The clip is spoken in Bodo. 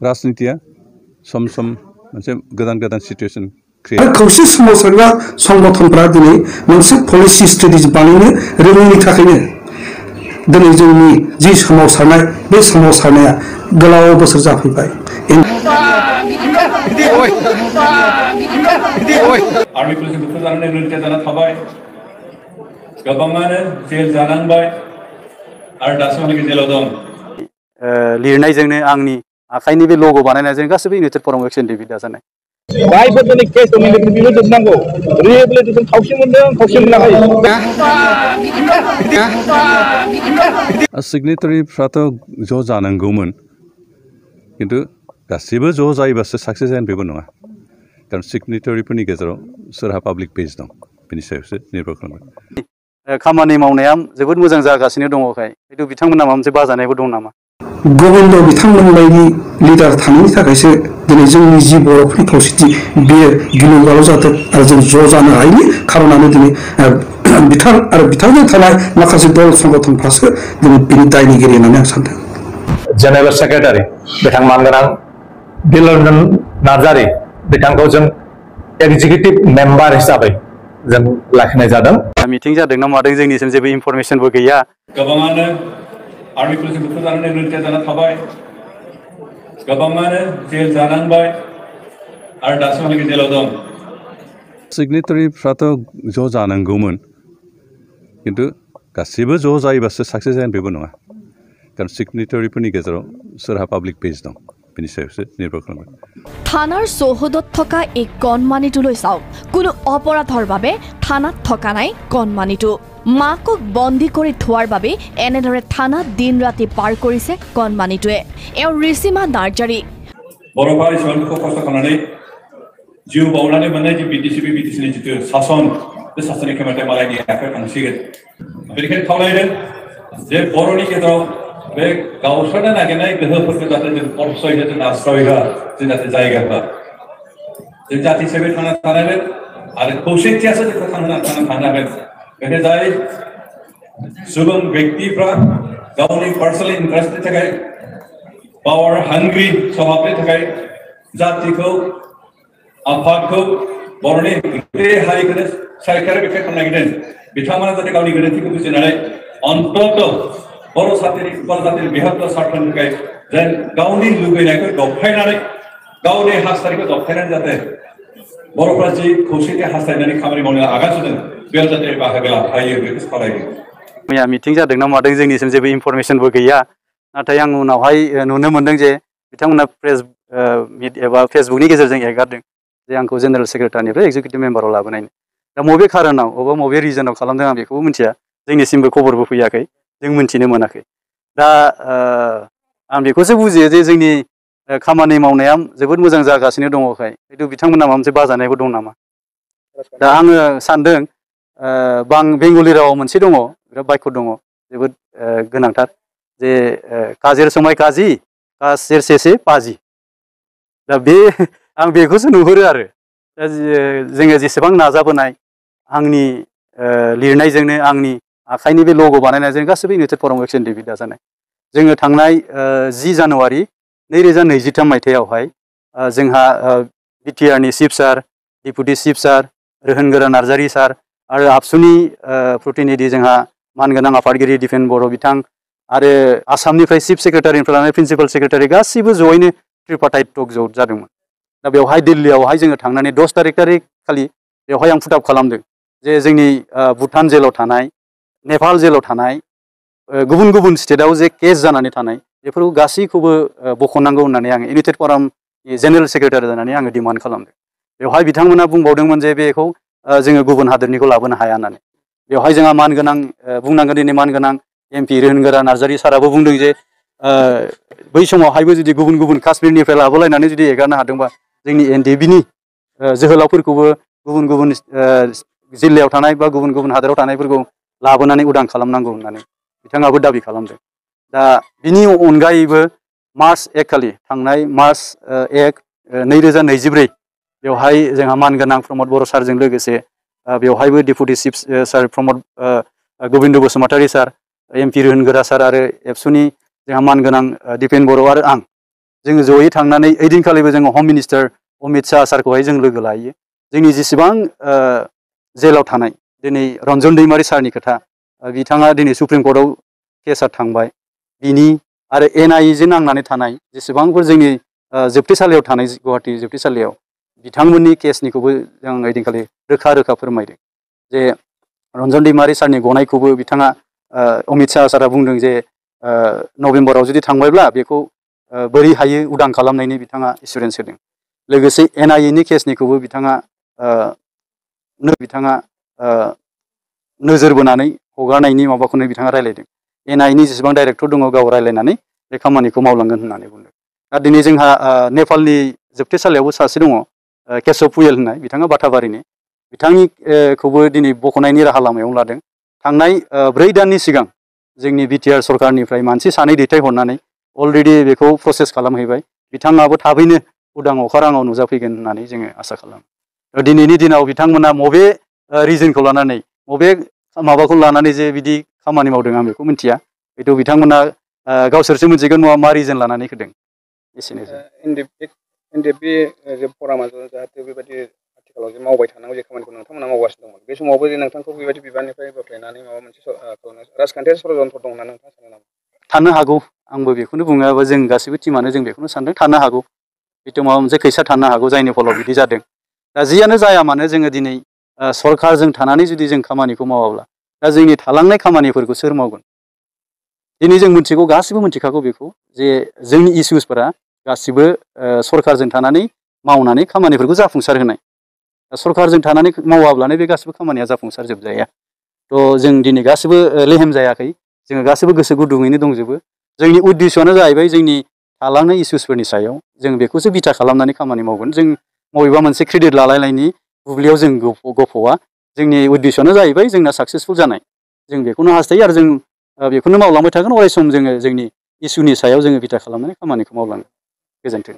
राजनितिया सम सम मोनसे गोदान सिचुएशन खौसे सोमावसारग्रा संगठनफ्रा दिनै मोनसे पलिसि स्ट्रेटेजि बानायनो रोङैनि थाखायनो दिनै जोंनि जि सोमावसारनाय बे सोमावसारनाया गोलाव बोसोर जाफैबाय। आर्मी पुलिस गुफुर जानानै रुलथिया जाना थाबाय, गोबाङानो जेल जानांबाय आरो दासिमहालागै जेलाव दं। लिरनायजोंनो आंनि आखाइनि बे लग' बानायनायजों गासैबो इउनाइटेड फराम एक्सन डेभिड दाजानाय। जायफोर दिनै केस दं बेनो जोबनांगौ। रिहेबिलिटेसन खावसे मोनदों, खावसे मोनाखै। सिगनेटारिफ्राथ' ज' जानांगौमोन, किन्तु गासिबो ज' जायोबासो साक्सेस जागोन बेबो नङा। कारण सिगनेटारिफोरनि गेजेराव सोरहा पाब्लिक पेज दं बेनि सायावसो निर्भर खालामो। खामानि मावनाया जोबोद मोजां जागासिनो दङखाय खिन्थु बिथांमोना माबा मोनसे बाजानायबो दं नामा? गोविन्द बिथांमोन बायदि लिडार थानायनि थाखायसो दिनै जोंनि जि बर'फोरनि खौसेथि बेयो गिलु बालु जादों आरो जों ज' जानो हायैनि खारनानो दिनै बिथां आरो बिथांजों थानाय माखासे दल संगठनफ्रासो दिनै बिनि दायनिगिरि होननानै आं सानदों। जेनेरेल सेक्रेटारि बिथां मानगोनां बिलरन नार्जारि बिथांखौ जों एक्जिकिउटिभ मेम्बार हिसाबै जों लाखिनाय जादों। मिटिं जादों ना मादों जोंनिसिम जेबो इनफरमेसनबो गैया। गोबाङानो आर्मी पुलिस गुफुर जानानै रुलथिया जाना थाबाय, गोबाङानो जेल जानांबाय आरो दासिमहालागै जेलाव दं। सिगनेटारिफ्राथ' ज' जानांगौमोन, किन्तु गासिबो ज' जायोबासो साक्सेस जागोन बेबो नङा। कारण सिगनेटारिफोरनि गेजेराव सोरहा पाब्लिक पेज दं बेनि सायावसो निर्भर खालामो। থানাৰ চৌহদত থকা এই কণমানিটোলৈ চাওক, কোনো অপৰাধৰ বাবে থানাত থকা নাই কণমানিটো। মাকক বন্দী কৰি থোৱাৰ বাবে এনেদৰে থানাত দিন ৰাতি পাৰ কৰিছে কণমানিটোৱে। এওঁ ঋষিমা নাৰ্জাৰী। बर'फ्रा एसेबां दुखु खस्थ' खालामनानै जिउ बावनानै मोननाय जे बिटिसिनि जिथु सासन, बे सासननि खेमाया मालायनि आखायाव थांसिगोन। बेनिखायनो खावलायदों जे बर'नि गेजेराव बे गावस्रानो नागिरनाय गोहोफोरखौ जाहाथे जों परसय जों आश्रय होआ, जों जाहाथे जायगा होआ। जों जाथि हिसाबै थांना थानांगोन आरो खौसेथियासो जोंखौ थांना थानो हागोन। बेखायनो जाय सुबुं व्यक्तिफ्रा गावनि पार्सनेल इन्टारेस्टनि थाखाय पावार हांग्रि स्वभाबनि थाखाय जातिखौ आफादखौ बर'नि गोटे हारिखौनो सायख'नानै बेखे खालामनो नागिरदों। बिथांमोना जाहाथे गावनि गोरोन्थिखौ बुजिनानै अन्तत बर' जातिनि बृहत्तर स्वार्थनि थाखाय जेन गावनि लुबैनायखौ दबथायनानै गावनि हास्थायनायखौ दबथायनानै जाहाथे बर'फ्रा जि खौसेथि हास्थायनानै खामानि मावनो आगान सुरदों बेयाव जाहाथे बाहागो लाफायो बेखौ खावलायदों। मैया मिटिं जादों ना मादों जोंनिसिम जेबो इनफरमेसनबो गैया। नाथाय आं उनावहाय नुनो मोनदों जे बिथांमोना प्रेस एबा फेसबुकनि गेजेरजों एगारदों जे आंखौ जेनेरेल सेक्रेटारिनिफ्राय एक्जिकिउटिभ मेम्बाराव लाबोनायनि। दा बबे खारनाव अबा बबे रिजनाव खालामदों आं बेखौबो मिथिया। जोंनिसिमबो खबरबो फैयाखै, जों मिन्थिनो मोनाखै। दा आं बेखौसो बुजियो जे जोंनि खामानि मावनाया जोबोद मोजां जागासिनो दङखाय खिन्थु बिथांमोना माबा मोनसे बाजानायबो दं नामा? दा आङो सानदों बेंगलि रावाव मोनसे दङ, बिराद बाक्य दङ जोबोद गोनांथार जे काजेर समाय काजि का सेरसेसे पाजि। दा आं बेखौसो नुहुरो आरो। दा जोङो जेसेबां नाजाबोनाय आंनि लिरनायजोंनो आंनि आखाइनि बे लग' बानायनायजों गासैबो इउनाइटेड फराम एक्सन डेभिड दाजानाय। जोङो थांनाय 10 जानुवारि 2023 मायथाइयावहाय जोंहा बिटिआरनि चिफ सार, डिपुटि चिफ सार, रोहोनगोरा नार्जारि सार आरो आबसुनि प्रतिनिधि जोंहा मानगोनां आफादगिरि दिपेन बर' बिथां आरो आसामनिफ्राय चिफ सेक्रेटारिनिफ्राय लानानै प्रिन्सिपाल सेक्रेटारि गासैबो जयैनो ट्रिपार्टाइट टक जादोंमोन। दा बेवहाय दिल्लीयावहाय जोङो थांनानै 10 तारिख खालि बेवहाय आं फुट आप खालामदों जे जोंनि भुटान जेलाव थानाय, नेपाल जेलाव थानाय, गुबुन गुबुन स्टेटआव जे केस जानानै थानाय बेफोरखौ गासैखौबो बख'नांगौ होननानै आङो इउनाइटेड फरामनि जेनेरेल सेक्रेटारि जानानै आङो डिमान्ड खालामदों। बेवहाय बिथांमोना बुंबावदोंमोन जे बेखौ जोङो गुबुन हादोरनिखौ लाबोनो हाया होननानै। बेवहाय जोंहा मानगोनां बुंनांगोन दिनै मानगोनां एमपि रोहोनगोरा नार्जारि साराबो बुंदों जे बै समावहायबो जुदि गुबुन गुबुन काश्मीरनिफ्राय लाबोलायनानै जुदि एगारनो हादोंबा जोंनि एनडिएफबिनि जोहोलावफोरखौबो गुबुन गुबुन जिल्लायाव थानाय बा गुबुन गुबुन हादोराव थानायफोरखौ लाबोनानै उदां खालामनांगौ होननानै बिथाङाबो दाबि खालामदों। दा बिनि अनगायैबो मार्च 1 खालि थांनाय मार्च 1, 2024 बेवहाय जोंहा मानगोनां प्रमद बर' सारजों लोगोसे बेवहायबो डिपुटि चिफ सार प्रमद गोविन्द बसुमतारी सार, एमपि रोहोनगोरा सार आरो एबसुनि जोंहा मानगोनां दिपेन बर' आरो आं जोङो जयै थांनानै ओइदिनखालिबो जोङो हम मिनिस्टार अमित शाह सारखौहाय जों लोगो लायो जोंनि जेसेबां जेलाव थानाय दिनै रन्जन दैमारि सारनि खोथा बिथाङा दिनै सुप्रिम कर्टआव केसा थांबाय बिनि आरो NIA जों नांनानै थानाय जेसेबांफोर जोंनि जोबथेसालियाव थानाय गुवाहाटि जोबथेसालियाव बिथांमोननि केसनिखौबो जों ओइदिनखालि रोखा रोखा फोरमायदों जे रन्जन दैमारि सारनि गनायखौबो बिथाङा अमित शाह सारा बुंदों जे नभेम्बराव जुदि थांबायब्ला बेखौ बोरै हायो उदां खालामनायनि बिथाङा एसुरेन्स होदों लोगोसे NIA नि केसनिखौबो बिथाङा नोजोर बोनानै हगारनायनि माबाखौनो बिथाङा रायलायदों NIA नि जेसेबां डाइरेक्टर दङ गाव रायलायनानै बे खामानिखौ मावलांगोन होननानै बुंदों दा दिनै जोंहा नेपालनि जोबथेसालियावबो सासे दङ केशव पुयेल होननाय बिथाङा बाथाबारिनि बिथांनिखौबो दिनै बख'नायनि राहा लामायाव लादों थांनाय 4 दाननि सिगां जोंनि BTR सरकारनिफ्राय मानसि सानै दैथायहरनानै अलरेडि बेखौ प्रसेस खालामहैबाय बिथाङाबो थाबैनो उदां अखाराङाव नुजाफैगोन होननानै जोङो आसा खालामो दिनैनि दिनाव बिथांमोना बबे रिजनखौ लानानै बबे माबाखौ लानानै जे बिदि खामानि मावदों आं बेखौ मिथिया हयथ' बिथांमोना गावसोरसो मिथिगोन मा रिजन लानानै होदों एसेनोसै NDP जे फरामा जाहाथे बेबायदि आथिखालाव जे मावबाय थानांगौ जे खामानिखौ नोंथांमोना मावगासिनो दंमोन बे समावबो जे नोंथांखौ बेबायदि बिबाननिफ्राय बोख्लायनानै माबा मोनसे राजखान्थियारि षड़यन्त्र दं होनना नोंथाङा सानो नामा? थानो हागौ आंबो बेखौनो बुङो जों गासैबो टिमानो जों बेखौनो सानदों थानो हागौ हयथ' माबा मोनसे खैसा थानो हागौ जायनि फलाव बिदि जादों दा जियानो जाया मानो जोङो दिनै सरकारजों थानानै जुदि जों खामानिखौ मावाब्ला दा जोंनि थालांनाय खामानिफोरखौ सोर मावगोन दिनै जों मिथिगौ गासिबो मिथिखागौ बेखौ जे जोंनि इसुसफोरा गासिबो सरकारजों थानानै मावनानै खामानिफोरखौ जाफुंसार होनाय सरकारजों थानानै मावाब्लानो बे गासिबो खामानिया जाफुंसार जोबजाया थ' जों दिनै गासिबो लेहेम जायाखै जोङो गासिबो गोसो गुदुङैनो दंजोबो जोंनि उद्देश्यआनो जाहैबाय जोंनि थालांनाय इसुसफोरनि सायाव जों बेखौसो बिथा खालामनानै खामानि मावगोन जों बबेबा मोनसे क्रेडिट लालायनायनि बुब्लियाव जों गफ'आ जोंनि उद्देश्यआनो जाहैबाय जोंना साक्सेसफुल जानाय जों बेखौनो हास्थायो आरो जों बेखौनो मावलांबाय थागोन अराय सम जोङो जोंनि इसुनि सायाव जोङो बिथा खालामनानै खामानिखौ मावलांगोन गोजोन्थों।